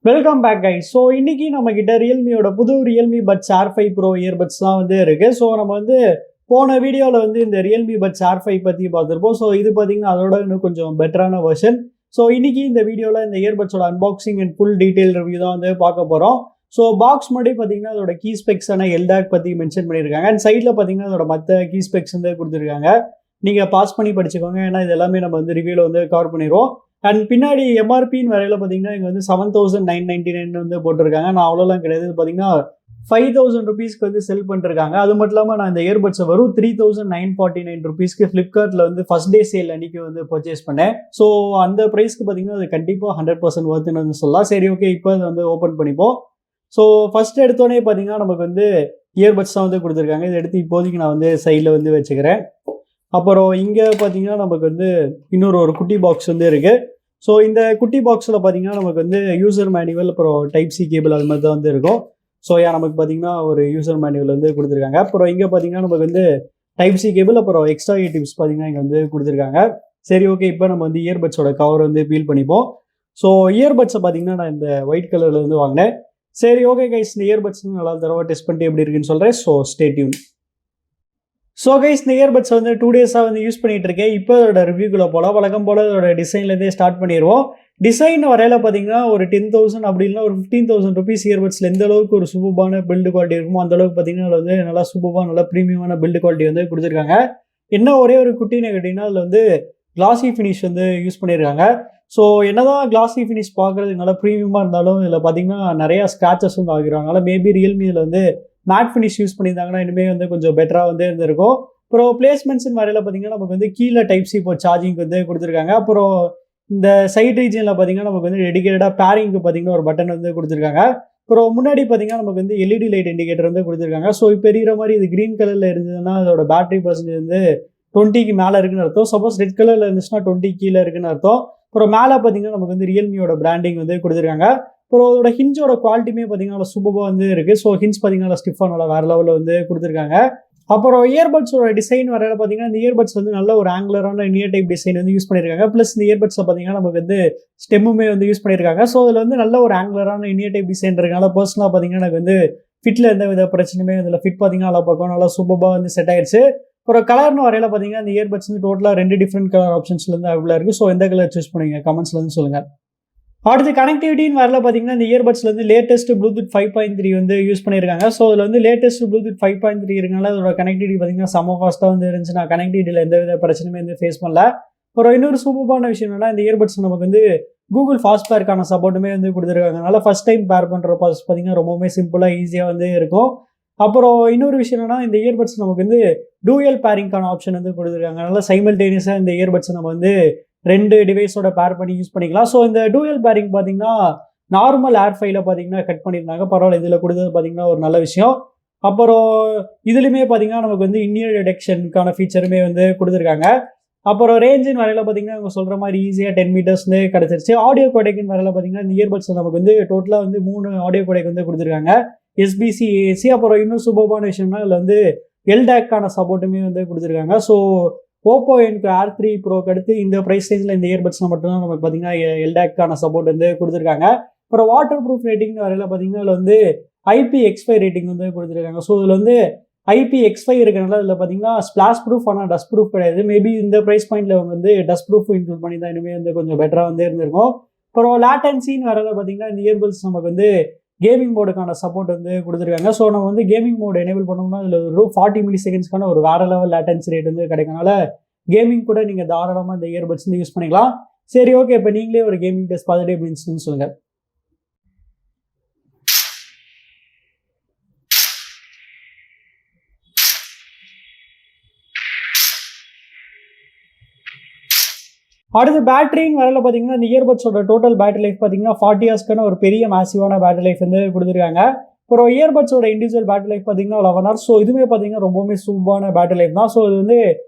Welcome back guys. So இன்னைக்கு நம்ம கிட்ட ரியல்மியோட புது Realme puts R5 bro earbuds தான் வந்து இருக்கு. ஸோ நம்ம வந்து போன வீடியோவில் வந்து இந்த ரியல்மி பட்ஸ் R5 பற்றி பார்த்துருப்போம். ஸோ இது பார்த்தீங்கன்னா அதோட இன்னும் கொஞ்சம் பெட்டரான வெர்ஷன். ஸோ இன்னைக்கு இந்த வீடியோவில் இந்த இயர்பட்ஸோட unboxing and full detail review தான் வந்து பார்க்க போகிறோம். ஸோ பாக்ஸ் முன்னாடி பார்த்தீங்கன்னா அதோட கீ ஸ்பெக்ஸான LDAC பற்றி மென்ஷன் பண்ணியிருக்காங்க. அண்ட் சைடில் பார்த்தீங்கன்னா அதோட மற்ற கீ ஸ்பெக்ஸ் வந்து கொடுத்துருக்காங்க. நீங்கள் பாஸ் பண்ணி படிச்சுக்கோங்க, ஏன்னா இது எல்லாமே நம்ம வந்து ரிவ்யூவில் வந்து கவர் பண்ணிடுவோம். அண்ட் பின்னாடி எம்ஆர்பின்னு வரையில பார்த்தீங்கன்னா இங்கே வந்து 7,999 வந்து போட்டிருக்காங்க. நான் அவ்வளோலாம் கிடையாது. பார்த்தீங்கன்னா 5,000 ருபீஸ்க்கு வந்து செல் பண்ணிருக்காங்க. அது மட்டும் இல்லாமல் நான் இந்த இயர்பட்ஸை வரும் 3,949 ருபீஸ்க்கு ஃப்ளிப்கார்ட்டில் வந்து ஃபர்ஸ்ட் டே சேல் அன்னைக்கு வந்து பர்ச்சேஸ் பண்ணேன். ஸோ அந்த ப்ரைஸ்க்கு பார்த்தீங்கன்னா அது கண்டிப்பாக 100% ஒர்த்துன்னு வந்து சொல்லலாம். சரி, ஓகே, இப்போ அதை வந்து ஓப்பன் பண்ணிப்போம். ஸோ ஃபர்ஸ்ட் எடுத்தோடனே பார்த்தீங்கன்னா நமக்கு வந்து இயர்பட்ஸ் தான் வந்து கொடுத்துருக்காங்க. இதை எடுத்து இப்போதைக்கு நான் வந்து சைடில் வந்து வச்சுக்கிறேன். அப்புறம் இங்கே பார்த்தீங்கன்னா நமக்கு வந்து ஒரு குட்டி பாக்ஸ் வந்து இருக்குது. ஸோ இந்த குட்டி பாக்ஸில் பார்த்தீங்கன்னா நமக்கு வந்து யூசர் மேனுவல், அப்புறம் டைப் சி கேபிள் அது மாதிரி தான் வந்து இருக்கும். ஸோ நமக்கு பார்த்தீங்கன்னா ஒரு யூசர் மேனுவல் வந்து கொடுத்துருக்காங்க. அப்புறம் இங்கே பார்த்தீங்கன்னா நமக்கு வந்து டைப் சி கேபிள், அப்புறம் எக்ஸ்ட்ரா டிப்ஸ் பார்த்தீங்கன்னா இங்கே வந்து கொடுத்துருக்காங்க. சரி, ஓகே, இப்போ நம்ம வந்து இயர்பட்ஸோட கவர் வந்து பீல் பண்ணிப்போம். ஸோ இயர்பட்ஸை பார்த்தீங்கன்னா நான் இந்த ஒயிட் கலரில் வந்து வாங்கினேன். சரி, ஓகே கைஸ், இந்த இயர்பட்ஸ் நல்லா தடவை டெஸ்ட் பண்ணிட்டு எப்படி இருக்குன்னு சொல்கிறேன். So stay tune. So guys, இந்த இயர்பட்ஸ் வந்து 2 டேஸாக வந்து யூஸ் பண்ணிட்டு இருக்கேன். இப்போ அதோட ரிவ்யூக்குள்ள போகலாம். வழக்கம் போல் அதோட டிசைன்லேருந்தே ஸ்டார்ட் பண்ணிடுவோம். டிசைன் வரையில பார்த்தீங்கன்னா ஒரு 10,000 அப்படி இல்லைனா ஒரு 15,000 ருபீஸ் இயர்பட்ஸில் எந்த அளவுக்கு ஒரு சூப்பரான பில்டு குவாலிட்டி இருக்குமோ அந்த அளவுக்கு பார்த்தீங்கன்னா அதில் வந்து நல்லா சூப்பராக நல்லா ப்ரீமியமான பில்டு குவாலிட்டி வந்து கொடுத்துருக்காங்க. என்ன ஒரே ஒரு குட்டி நெகட்டிவ்னா அதில் வந்து கிளாசி ஃபினிஷ் வந்து யூஸ் பண்ணியிருக்காங்க. ஸோ என்னதான் கிளாசி ஃபினிஷ் பார்க்குறது நல்லா ப்ரீமியமாக இருந்தாலும் இதில் பார்த்தீங்கன்னா நிறையா ஸ்க்ராச்சஸ் வந்து ஆகிரும். அதனால் மேபி ரியல்மி இதில் வந்து மேட் ஃபினிஷ் யூஸ் பண்ணியிருந்தாங்கன்னா இனிமேல் வந்து கொஞ்சம் பெட்டராக வந்து இருந்திருக்கும். அப்புறம் பிளேஸ்மெண்ட்ஸ்னு வரையில பார்த்தீங்கன்னா நமக்கு வந்து கீழே டைப் சி இப்போ சார்ஜிங் வந்து கொடுத்துருக்காங்க. அப்புறம் இந்த சைட் ரீஜனில் பார்த்தீங்கன்னா நமக்கு வந்து டெடிகேட்டடாக பேரிங்க்கு பார்த்தீங்கன்னா ஒரு பட்டன் வந்து கொடுத்துருக்காங்க. அப்புறம் முன்னாடி பார்த்தீங்கன்னா நமக்கு வந்து எல்இடி லைட் இண்டிகேட்டர் வந்து கொடுத்துருக்காங்க. ஸோ இப்போ எரியிற மாதிரி இது க்ரீன் கலரில் இருந்ததுன்னா அதோட பேட்டரி பர்சன்டேஜ் வந்து 20க்கு மேலே இருக்குன்னு அர்த்தம். சப்போஸ் ரெட் கலரில் இருந்துச்சுன்னா 20 கீழே இருக்குன்னு அர்த்தம். அப்புறம் மேலே பார்த்தீங்கன்னா நமக்கு வந்து ரியல்மியோட பிராண்டிங் வந்து கொடுத்துருக்காங்க. அப்புறம் அதோட ஹிஞ்சோட குவாலிட்டியுமே பார்த்தீங்கன்னா சூப்பராக வந்து இருக்குது. ஸோ ஹிஞ்ச் பார்த்தீங்கன்னா ஸ்டிஃபாக நல்லா வேறு லெவலில் வந்து கொடுத்துருக்காங்க. அப்புறம் இயர்பட்ஸோட டிசைன் வரையில பார்த்தீங்கன்னா இந்த இயர்பட்ஸ் வந்து நல்ல ஒரு ஆங்குலரான நியர் டைப் டிசைன் வந்து யூஸ் பண்ணியிருக்காங்க. ப்ளஸ் இந்த இயர்பட்ஸில் பார்த்தீங்கன்னா நமக்கு வந்து ஸ்டெம்முமே வந்து யூஸ் பண்ணியிருக்காங்க. ஸோ அதில் வந்து நல்ல ஒரு ஆங்குலரான நியர் டைப் டிசைன் இருக்கனால பர்சனலாக பார்த்தீங்கன்னா எனக்கு வந்து ஃபிட்டில் எந்த வித பிரச்சனையுமே இதில் ஃபிட் பார்த்தீங்கன்னா நல்லா பார்க்கும் நல்லா சூப்பராக வந்து செட் ஆயிடுச்சு. அப்புறம் கலர்னு வரையில பார்த்தீங்கன்னா இந்த இயர்பட்ஸ் வந்து டோட்டலாக 2 டிஃப்ரெண்ட் கலர் ஆப்ஷன்ஸ்லேருந்து அவைலபிளாக இருக்குது. ஸோ எந்த கலர் சூஸ் பண்ணுவீங்க கமெண்ட்ஸ்லேருந்து சொல்லுங்கள். அடுத்து கனெக்டிவிட்டின்னு வரல பார்த்தீங்கன்னா இந்த இயர்பட்ஸ்ல வந்து லேட்டஸ்ட் ப்ளூடூத் 5.3 வந்து யூஸ் பண்ணியிருக்காங்க. ஸோ அதில் வந்து லேட்டஸ்ட் ப்ளூடூத் 5.3 இருக்கனால அதோட கனெக்டிவிட்டி பார்த்தீங்கன்னா செம்ம ஃபாஸ்ட்டாக வந்து இருந்துச்சு. நான் கனெக்டிவிட்டியில் எந்த வித பிரச்சனையுமே வந்து ஃபேஸ் பண்ணல. அப்புறம் இன்னொரு சூப்பரான விஷயம் என்னன்னா இந்த இயர்பட்ஸ் நமக்கு வந்து கூகுள் ஃபாஸ்ட் பேருக்கான சப்போர்ட்டுமே வந்து கொடுத்துருக்காங்க. அதனால ஃபர்ஸ்ட் டைம் பேர் பண்ணுற ப்ராசஸ் பார்த்தீங்கன்னா ரொம்பவுமே சிம்பிளாக ஈஸியாக வந்து இருக்கும். அப்புறம் இன்னொரு விஷயம் என்னன்னா இந்த இயர்பட்ஸ் நமக்கு வந்து டூயல் பேரிங்கான ஆப்ஷன் வந்து கொடுத்துருக்காங்க. அதனால சைமல்டேனியஸாக இந்த இயர்பட்ஸ் நம்ம வந்து 2 டிவைஸோட பேர் பண்ணி யூஸ் பண்ணிக்கலாம். ஸோ இந்த டூயல் பேரிங் பார்த்தீங்கன்னா நார்மல் ஏர்ஃபைல பார்த்தீங்கன்னா கட் பண்ணியிருந்தாங்க. பரவாயில்ல, இதில் கொடுத்தது பார்த்தீங்கன்னா ஒரு நல்ல விஷயம். அப்புறம் இதுலையுமே பார்த்தீங்கன்னா நமக்கு வந்து இன்னியர் டிடெக்ஷனுக்கான ஃபீச்சருமே வந்து கொடுத்துருக்காங்க. அப்புறம் ரேஞ்சின் வரையில பார்த்தீங்கன்னா அவங்க சொல்கிற மாதிரி ஈஸியாக 10 மீட்டர்ஸ்லேயே கிடச்சிருச்சு. ஆடியோ கோடெக்கின் வரையில பார்த்தீங்கன்னா இந்த இயர்பட்ஸ் நமக்கு வந்து டோட்டலாக வந்து 3 ஆடியோ கோடெக் வந்து கொடுத்துருக்காங்க. SPC, AC. அப்புறம் இன்னும் சூப்பரான விஷயம்னா இதில் வந்து LDAC சப்போர்ட்டுமே வந்து கொடுத்துருக்காங்க. ஸோ ஓப்போ எனக்கு R3 ப்ரோக்கு அடுத்து இந்த ப்ரைஸ் ரேஞ்சில் இந்த இயர்பட்ஸில் மட்டும்தான் நமக்கு பார்த்தீங்கன்னா LDAC சப்போர்ட் வந்து கொடுத்துருக்காங்க. அப்புறம் வாட்டர் ப்ரூஃப் ரேட்டிங்னு வரையில பார்த்தீங்கன்னா இதில் வந்து IPX5 ரேட்டிங் வந்து கொடுத்துருக்காங்க. ஸோ இதில் வந்து IPX5 இருக்கிறனால இதில் பார்த்தீங்கன்னா ஸ்பிளாஷ் ப்ரூஃப், ஆனால் டஸ்ட் ப்ரூஃப் கிடையாது. மேபி இந்த ப்ரைஸ் பாயிண்ட்ல வந்து டஸ்ட் ப்ரூஃப் இன்க்ளூட் பண்ணி தான் இனிமேல் வந்து கொஞ்சம் பெட்டராக வந்து இருந்திருக்கும். அப்புறம் லேட்டன்சின்னு வரையில பார்த்தீங்கன்னா இந்த இயர்பட்ஸ் நமக்கு வந்து கேமிங் மோடுக்கான சப்போர்ட் வந்து கொடுத்துருக்காங்க. ஸோ நம்ம வந்து கேமிங் மோட் எனேபிள் பண்ணோம்னா அதில் ஒரு 40 மில்லி செகண்ட்ஸ்க்கான ஒரு வேற லெவல் லேட்டன்சி ரேட் வந்து கிடைக்கனால கேமிங் கூட நீங்கள் தாராளமாக இந்த இயர்பட்ஸ் வந்து யூஸ் பண்ணிக்கலாம். சரி, ஓகே, இப்போ நீங்களே ஒரு கேமிங் டெஸ்ட் பார்த்துட்டு எப்படி இருந்துச்சுன்னு சொல்லுங்க. அடுத்து பேட்டரின்னு வரையில பார்த்தீங்கன்னா இந்த இயர்பட்ஸோட டோட்டல் பேட்டரி லைஃப் பார்த்தீங்கன்னா 40 ஹவர்ஸ்க்கான ஒரு பெரிய மேசிவான பேட்டரி லைஃப் வந்து கொடுத்துருக்காங்க. அப்புறம் இயர்பட்ஸோட இண்டிவிஜுவல் பேட்டரி லைஃப் பார்த்தீங்கன்னா 11 ஹவர்ஸ். ஸோ இதுவுமே பார்த்தீங்கன்னா ரொம்பவுமே சூப்பரான பேட்டரி லைஃப் தான். ஸோ இது வந்து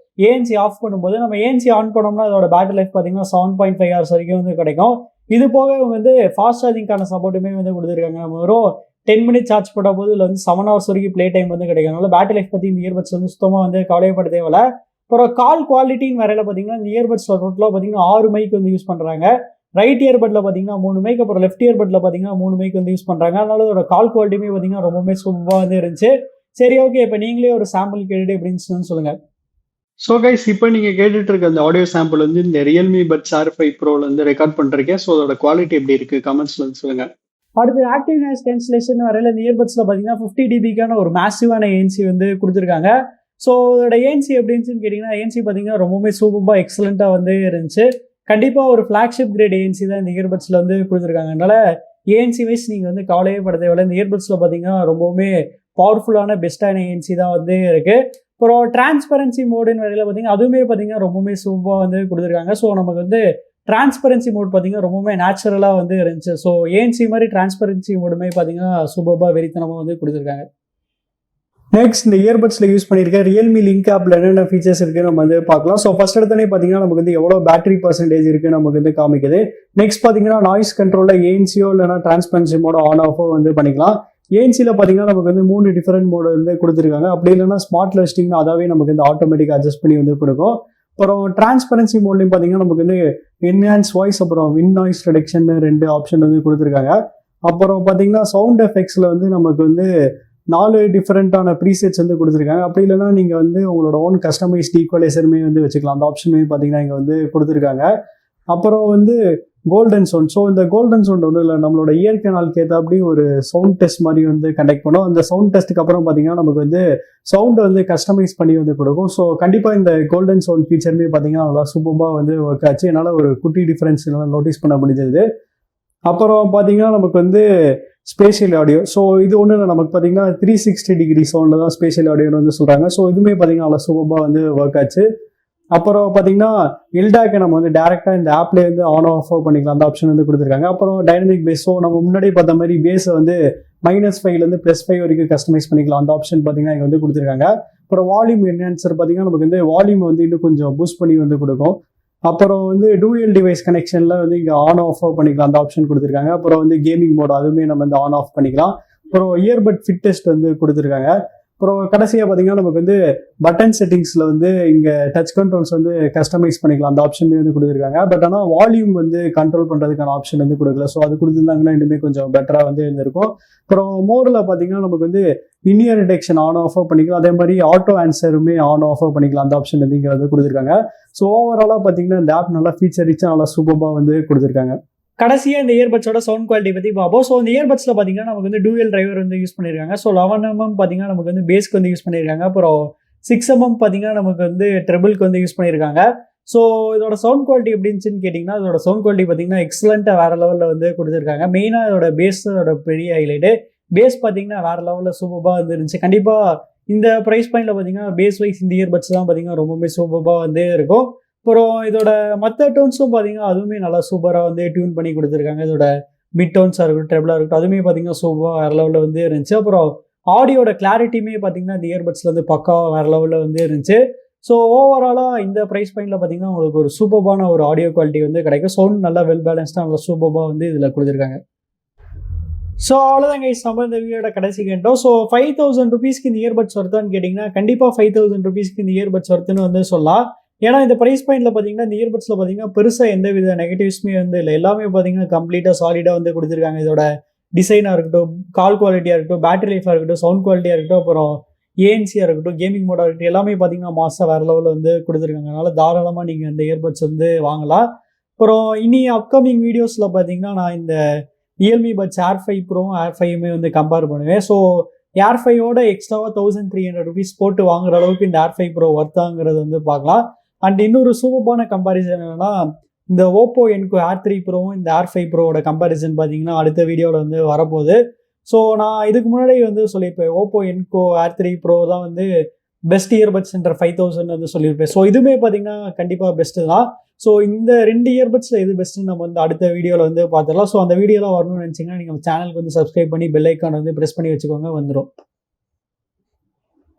ANC ஆஃப் பண்ணும்போது நம்ம ANC ஆன் பண்ணோம்னா அதோட பேட்டரி லைஃப் பார்த்தீங்கன்னா 7.5 ஹவர்ஸ் வரைக்கும் வந்து கிடைக்கும். இது போக இவங்க வந்து ஃபாஸ்ட் சார்ஜிங்கான சப்போர்ட்டுமே வந்து கொடுத்துருக்காங்க. நம்ம வெறும் 10 மினிட்ஸ் சார்ஜ் போட்ட போது இதில் வந்து 7 ஹவர்ஸ் வரைக்கும் ப்ளே டைம் வந்து கிடைக்கும். அதனால பேட்டரி லைஃப் பற்றி இந்த இயர்பட்ஸ் வந்து சுத்தமாக வந்து கவலைப்பட தேவையில்ல. அப்புறம் கால் குவாலிட்டின்னு வரையில பார்த்தீங்கன்னா இந்த இயர்பட்ஸில் டோட்டலாக பார்த்தீங்கன்னா 6 மைக் வந்து யூஸ் பண்ணுறாங்க. ரைட் இயர்பட்ல பார்த்தீங்கன்னா 3 மைக், அப்புறம் லெஃப்ட் இயர்பட்ல பார்த்தீங்கன்னா 3 மைக் வந்து யூஸ் பண்ணுறாங்க. அதனால அதோட கால் குவாலிட்டியுமே பார்த்தீங்கன்னா ரொம்பவுமே சூப்பராக வந்து இருந்துச்சு. சரி, ஓகே, இப்போ நீங்களே ஒரு சாம்பிள் கேட்டுட்டு எப்படி இருந்துச்சுன்னு சொல்லுங்க. ஸோ கைஸ், இப்போ நீங்கள் கேட்டுட்டு இருக்க அந்த ஆடியோ சாம்பிள் வந்து இந்த ரியல்மி பட்ஸ் R5 ப்ரோல வந்து ரெக்கார்ட் பண்ணிருக்கேன். ஸோ அதோட குவாலிட்டி எப்படி இருக்கு கமெண்ட்ஸ்ல வந்து சொல்லுங்க. அடுத்து ஆக்டிவ் நாய்ஸ் கேன்சலேஷன் வரையில இந்த இயர்பட்ஸ்ல பார்த்தீங்கன்னா 50 dBக்கான ஒரு மேசிவான ANC வந்து கொடுத்துருக்காங்க. ஸோ இதோட ANC எப்படி இருந்துச்சுன்னு கேட்டிங்கன்னா, ANC பார்த்தீங்கன்னா ரொம்பவுமே சூப்பராக எக்ஸலண்ட்டாக வந்து இருந்துச்சு. கண்டிப்பாக ஒரு ஃப்ளாக்ஷிப் கிரேட் ANC தான் இந்த இயர்பட்ஸில் வந்து கொடுத்துருக்காங்க. அதனால ANC வைஸ் நீங்கள் வந்து கவலையே பட தேவையில்லை. இந்த இயர்பட்ஸில் பார்த்தீங்கன்னா ரொம்பவுமே பவர்ஃபுல்லான பெஸ்ட்டான ANC தான் வந்து இருக்குது. அப்புறம் டிரான்ஸ்பரன்சி மோடுன்னு வரையில பார்த்தீங்கன்னா அதுவுமே பார்த்தீங்கன்னா ரொம்பவுமே சூப்பராக வந்து கொடுத்துருக்காங்க. ஸோ நமக்கு வந்து டிரான்ஸ்பரன்சி மோட் பார்த்தீங்கன்னா ரொம்பவுமே நேச்சுரலாக வந்து இருந்துச்சு. ஸோ ANC மாதிரி டிரான்ஸ்பரன்சி மோடுமே பார்த்தீங்கன்னா சூப்பராக வெறித்தனமாக வந்து கொடுத்துருக்காங்க. நெக்ஸ்ட், இந்த இயர்பட்ஸில் யூஸ் பண்ணியிருக்க ரியல்மி லிங்க் ஆப்பில் என்னென்ன ஃபீச்சர்ஸ் இருக்குன்னு நம்ம வந்து பார்க்கலாம். ஸோ ஃபர்ஸ்ட் எடுத்தோடனே பார்த்தீங்கன்னா நமக்கு வந்து எவ்வளோ பேட்டரி பர்சன்டேஜ் இருக்குன்னு நமக்கு வந்து காமிக்குது. நெக்ஸ்ட் பார்த்தீங்கன்னா நாய்ஸ் கண்ட்ரோலில் ஏஎன்சியோ இல்லைனா டிரான்ஸ்பரன்சி மோட ஆன் ஆஃபோ வந்து பண்ணிக்கலாம். ஏஎன்சியில் பார்த்தீங்கன்னா நமக்கு வந்து 3 டிஃபரெண்ட் மோடு வந்து கொடுத்துருக்காங்க. அப்படி இல்லைன்னா ஸ்மார்ட் லிஸ்டிங்னா அதாவே நமக்கு வந்து ஆட்டோமேட்டிக்காக அட்ஜஸ்ட் பண்ணி வந்து கொடுக்கும். அப்புறம் டிரான்ஸ்பரன்சி மோட்லையும் பார்த்தீங்கன்னா நமக்கு வந்து என்ஹான்ஸ் வாய்ஸ் அப்புறம் வின் நாய்ஸ் ரிடக்ஷன் 2 ஆப்ஷன் வந்து கொடுத்துருக்காங்க. அப்புறம் பார்த்தீங்கன்னா சவுண்ட் எஃபெக்ட்ஸில் வந்து நமக்கு வந்து 4 டிஃப்ரெண்ட்டான ப்ரீசெட்ஸ் வந்து கொடுத்துருக்காங்க. அப்படி இல்லைன்னா நீங்கள் வந்து உங்களோட ஓன் கஸ்டமைஸ்ட் ஈக்குவலைசருமே வந்து வச்சுக்கலாம். அந்த ஆப்ஷனுமே பார்த்தீங்கன்னா இங்கே வந்து கொடுத்துருக்காங்க. அப்புறம் வந்து கோல்டன் சவுண்ட். ஸோ இந்த கோல்டன் சவுண்ட் ஒன்றும் இல்லை, நம்மளோட இயர் கனாலுக்கு ஏற்றாப்படி ஒரு சவுண்ட் டெஸ்ட் மாதிரி வந்து கண்டக்ட் பண்ணோம். அந்த சவுண்ட் டெஸ்ட்டுக்கு அப்புறம் பார்த்தீங்கன்னா நமக்கு வந்து சவுண்டை வந்து கஸ்டமைஸ் பண்ணி வந்து கொடுக்கும். ஸோ கண்டிப்பாக இந்த கோல்டன் சவுண்ட் ஃபீச்சருமே பார்த்தீங்கன்னா நல்லா சூப்பராக வந்து ஒர்க் ஆச்சு. என்னால் ஒரு குட்டி டிஃப்ரென்ஸ் என்னால் நோட்டீஸ் பண்ண முடிஞ்சது. அப்புறம் பார்த்தீங்கன்னா நமக்கு வந்து ஸ்பேஷியல் ஆடியோ. ஸோ இது ஒன்றும் இல்லை, நமக்கு பார்த்தீங்கன்னா 360 டிகிரி சவுண்டில் தான் ஸ்பேஷியல் ஆடியோன்னு வந்து சொல்கிறாங்க. ஸோ இதுவுமே பார்த்தீங்கன்னா நல்லா சூப்பராக வந்து ஒர்க் ஆச்சு. அப்புறம் பார்த்தீங்கன்னா LDAC நம்ம வந்து டேரெக்டாக இந்த ஆப்லேயே வந்து ஆன் ஆஃப் பண்ணிக்கலாம். அந்த ஆப்ஷன் வந்து கொடுத்துருக்காங்க. அப்புறம் டைனமிக் பேஸ். ஸோ நம்ம முன்னாடி பார்த்த மாதிரி பேஸை வந்து -5லேருந்து +5 வரைக்கும் கஸ்டமைஸ் பண்ணிக்கலாம். அந்த ஆப்ஷன் பார்த்தீங்கன்னா இங்கே வந்து கொடுத்துருக்காங்க. அப்புறம் வால்யூம் என்ஹான்சர் பார்த்தீங்கன்னா நமக்கு வந்து வால்யூம் வந்து இன்னும் கொஞ்சம் பூஸ்ட் பண்ணி வந்து கொடுக்கும். அப்புறம் வந்து டூயல் டிவைஸ் கனெக்ஷனில் வந்து இங்கே ஆன் ஆஃப் பண்ணிக்கலாம். அந்த ஆப்ஷன் கொடுத்துருக்காங்க. அப்புறம் வந்து கேமிங் மோட் அதுவுமே நம்ம வந்து ஆன் ஆஃப் பண்ணிக்கலாம். அப்புறம் இயர்பட் ஃபிட் டெஸ்ட் வந்து கொடுத்துருக்காங்க. அப்புறம் கடைசியாக பார்த்தீங்கன்னா நமக்கு வந்து பட்டன் செட்டிங்ஸில் வந்து இங்கே டச் கண்ட்ரோல்ஸ் வந்து கஸ்டமைஸ் பண்ணிக்கலாம். அந்த ஆப்ஷனுமே வந்து கொடுத்துருக்காங்க. பட் ஆனால் வால்யூம் வந்து கண்ட்ரோல் பண்ணுறதுக்கான ஆப்ஷன் வந்து கொடுக்கல. ஸோ அது கொடுத்துருந்தாங்கன்னா இன்னுமே கொஞ்சம் பெட்டராக வந்து இருந்திருக்கும். அப்புறம் மோடில் பார்த்தீங்கன்னா நமக்கு வந்து இனியர் டிடெக்ஷன் ஆன் ஆஃப் பண்ணிக்கலாம். அதே மாதிரி ஆட்டோ ஆன்சருமே ஆன் ஆஃப் பண்ணிக்கலாம். அந்த ஆப்ஷன் வந்து இங்கே வந்து கொடுத்துருக்காங்க. ஸோ ஓவராலாக பார்த்தீங்கன்னா இந்த ஆப் நல்லா ஃபீச்சர் ரிச்சாக நல்லா சூப்பராக வந்து கொடுத்துருக்காங்க. கடைசியாக இந்த இயர்பட்ஸோட சவுண்ட் குவாலிட்டி பற்றி பார்ப்போம். ஸோ இந்த இயர்பட்ஸில் பார்த்தீங்கன்னா நமக்கு வந்து டூயல் டிரைவர் வந்து யூஸ் பண்ணியிருக்காங்க. ஸோ 11mm பார்த்தீங்கன்னா நமக்கு வந்து பேஸ்க்கு வந்து யூஸ் பண்ணியிருக்காங்க. அப்புறம் 6mm பார்த்தீங்கன்னா நமக்கு வந்து ட்ரெபிள்க்கு வந்து யூஸ் பண்ணியிருக்காங்க. ஸோ இதோட சவுண்ட் குவாலிட்டி எப்படி இருந்துச்சுன்னு கேட்டிங்கன்னா, இதோட சவுண்ட் குவாலிட்டி பார்த்தீங்கன்னா எக்ஸலண்ட்டாக வேறு லெவலில் வந்து கொடுத்துருக்காங்க. மெயினாக இதோட பேஸோட பெரிய ஹைலைட்டு. பேஸ் பார்த்தீங்கன்னா வேறு லெவலில் சூப்பராக வந்து இருந்துச்சு. கண்டிப்பாக இந்த ப்ரைஸ் பாயிண்டில் பார்த்தீங்கன்னா பேஸ் வைஸ் இந்த இயர்பட்ஸ் தான் பார்த்தீங்கன்னா ரொம்பவே சூப்பராக வந்து இருக்கும். அப்புறம் இதோட மற்ற டோன்ஸும் பார்த்தீங்கன்னா அதுவுமே நல்லா சூப்பராக வந்து டியூன் பண்ணி கொடுத்துருக்காங்க. இதோட மிட் டோன்ஸாக இருக்கட்டும், ட்ரெபிளாக இருக்கட்டும், அதுவுமே பார்த்தீங்கன்னா சூப்பராக வேறு லெவலில் வந்து இருந்துச்சு. அப்புறம் ஆடியோட கிளாரிட்டியுமே பார்த்தீங்கன்னா இந்த இயர்பட்ஸில் வந்து பக்காவாக வேறு லெவலில் வந்து இருந்துச்சு. ஸோ ஓவராலாக இந்த ப்ரைஸ் பாயிண்டில் பார்த்தீங்கன்னா உங்களுக்கு ஒரு சூப்பரான ஒரு ஆடியோ குவாலிட்டி வந்து கிடைக்கும். சவுண்ட் நல்லா வெல் பேலன்ஸ்டாக நல்லா சூப்பராக வந்து இதில் கொடுத்துருக்காங்க. ஸோ அவ்வளோதான் கைஸ், நம்ம இந்த வீடியோட கடைசி கேட்டோம். ஸோ 5000 ருபீஸ்க்கு இந்த இயர்பட்ஸ் வருதான்னு கேட்டிங்கன்னா கண்டிப்பாக 5000 ருபீஸ்க்கு இந்த இயர்பட்ஸ் வருதுன்னு வந்து சொல்லலாம். ஏன்னா இந்த ப்ரைஸ் பாயிண்ட்ல பார்த்தீங்கன்னா இந்த இயர்பட்ஸில் பார்த்தீங்கன்னா பெருசாக எந்த வித நெகட்டிவ்ஸுமே வந்து இல்லை. எல்லாமே பார்த்தீங்கன்னா கம்ப்ளீட்டாக சாலிடாக வந்து கொடுத்துருக்காங்க. இதோட டிசைனாக இருக்கட்டும், கால் குவாலிட்டியாக இருக்கட்டும், பேட்டரி லைஃபாக இருக்கட்டும், சவுண்ட் குவாலிட்டியாக இருக்கட்டும், அப்புறம் ஏஎன்சியாக இருக்கட்டும், கேமிங் மோடாக இருக்கட்டும், எல்லாமே பார்த்தீங்கன்னா மாசாக வேறு லெவலில் வந்து கொடுத்துருக்காங்க. அதனால தாராளமாக நீங்கள் இந்த இயர்பட்ஸ் வந்து வாங்கலாம். அப்புறம் இனி அப்கமிங் வீடியோஸில் பார்த்தீங்கன்னா நான் இந்த ரியல்மி பட்ஸ் R5 ப்ரோவும் R5யுமே வந்து கம்பேர் பண்ணுவேன். ஸோ R5ஓட எக்ஸ்ட்ராவாக 1300 ருபீஸ் போட்டு வாங்குற அளவுக்கு இந்த R5 ப்ரோ ஒர்த்தாங்கிறது வந்து பார்க்கலாம். அண்ட் இன்னொரு சூப்பரான கம்பேரிசன் என்னன்னா, இந்த ஓப்போ என்கோ R3 ப்ரோவும் இந்த R5 ப்ரோவோட கம்பேரிசன் பார்த்தீங்கன்னா அடுத்த வீடியோவில் வந்து வரப்போகுது. ஸோ நான் இதுக்கு முன்னாடி வந்து சொல்லியிருப்பேன், ஓப்போ என்கோ R3 ப்ரோ தான் வந்து பெஸ்ட் இயர்பட்ஸ்ன்ற 5000 வந்து சொல்லியிருப்பேன். ஸோ இதுவுமே பார்த்தீங்கன்னா கண்டிப்பாக பெஸ்ட்டு தான். ஸோ இந்த 2 இயர்பட்ஸில் எது பெஸ்ட்டுன்னு நம்ம வந்து அடுத்த வீடியோவில் வந்து பார்த்துடலாம். ஸோ அந்த வீடியோலாம் வரணும்னு நினச்சிங்கன்னா நீங்கள் சேனலுக்கு வந்து சப்ஸ்கிரைப் பண்ணி பெல் ஐக்கான் வந்து ப்ரெஸ் பண்ணி வச்சுக்கோங்க, வந்துடும்.